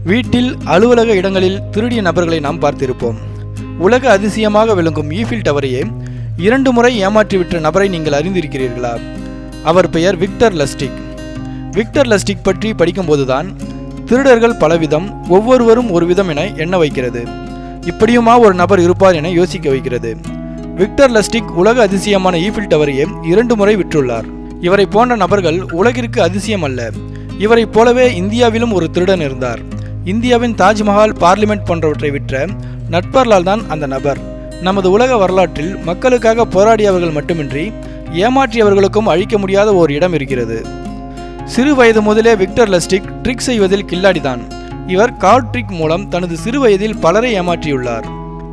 வீட்டில், அலுவலக இடங்களில் திருடிய நபர்களை நாம் பார்த்திருப்போம். உலக அதிசயமாக விளங்கும் ஈஃபில் டவரையே 2 முறை ஏமாற்றிவிட்ட நபரை நீங்கள் அறிந்திருக்கிறீர்களா? அவர் பெயர் விக்டர் லஸ்டிக். விக்டர் லஸ்டிக் பற்றி படிக்கும்போதுதான் திருடர்கள் பலவிதம், ஒவ்வொருவரும் ஒரு விதம் என எண்ண வைக்கிறது. இப்படியுமா ஒரு நபர் இருப்பார் என யோசிக்க வைக்கிறது. விக்டர் லஸ்டிக் உலக அதிசயமான ஈஃபில் டவரையே 2 முறை விற்றுள்ளார். இவரை போன்ற நபர்கள் உலகிற்கு அதிசயம் அல்ல. இவரை போலவே இந்தியாவிலும் ஒரு திருடன் இருந்தார். இந்தியாவின் தாஜ்மஹால், பார்லிமெண்ட் போன்றவற்றை விற்ற நட்பர்களால் தான் அந்த நபர். நமது உலக வரலாற்றில் மக்களுக்காக போராடியவர்கள் மட்டுமின்றி ஏமாற்றியவர்களுக்கும் அழிக்க முடியாத ஓர் இடம் இருக்கிறது. சிறு வயது முதலே விக்டர் லஸ்டிக் ட்ரிக் செய்வதில் கில்லாடிதான். இவர் கார்ட் ட்ரிக் மூலம் தனது சிறு வயதில் பலரை ஏமாற்றியுள்ளார்.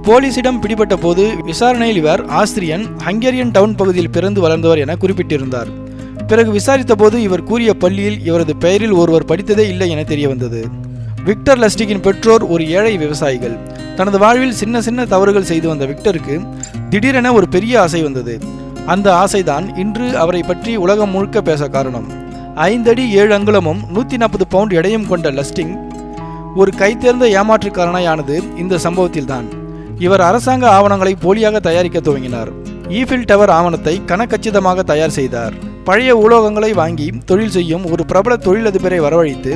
போலீசிடம் பிடிபட்ட போது விசாரணையில் இவர் ஆஸ்திரியன், ஹங்கேரியன் டவுன் பகுதியில் பிறந்து வளர்ந்தவர் என குறிப்பிட்டிருந்தார். பிறகு விசாரித்த போது இவர் கூறிய பள்ளியில் இவரது பெயரில் ஒருவர் படித்ததே இல்லை என தெரிய வந்தது. விக்டர் லஸ்டிக்கின் பெற்றோர் ஒரு ஏழை விவசாயிகள். தனது வாழ்வில் சின்ன சின்ன தவறுகள் செய்து வந்த விக்டருக்கு திடீரென ஒரு பெரிய ஆசை வந்தது. அந்த ஆசைதான் இன்று அவரை பற்றி உலகம் முழுக்க பேச காரணம். 5 அடி 7 அங்குலமும் 140 பவுண்ட் எடையும் கொண்ட லஸ்டிக் ஒரு கைத்தேர்ந்த ஏமாற்றுக்காரனானது இந்த சம்பவத்தில்தான். இவர் அரசாங்க ஆவணங்களை போலியாக தயாரிக்க துவங்கினார். ஈஃபில் டவர் ஆவணத்தை கனக்கச்சிதமாக தயார் செய்தார். பழைய உலோகங்களை வாங்கி தொழில் செய்யும் ஒரு பிரபல தொழிலதிபரை வரவழைத்து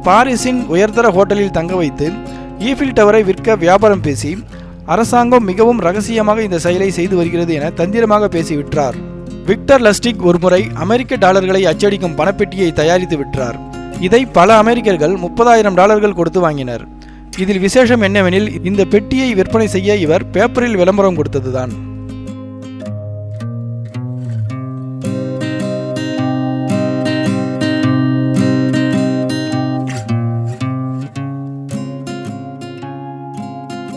பாரிஸின் உயர்தர ஹோட்டலில் தங்க வைத்து ஈஃபில் டவரை விற்க வியாபாரம் பேசி, அரசாங்கம் மிகவும் ரகசியமாக இந்த செயலை செய்து வருகிறது என தந்திரமாக பேசி விற்றார். விக்டர் லஸ்டிக் ஒருமுறை அமெரிக்க டாலர்களை அச்சடிக்கும் பணப்பெட்டியை தயாரித்து விற்றார். இதை பல அமெரிக்கர்கள் $30,000 கொடுத்து வாங்கினர். இதில் விசேஷம் என்னவெனில், இந்த பெட்டியை விற்பனை செய்ய இவர் பேப்பரில் விளம்பரம் கொடுத்ததுதான்.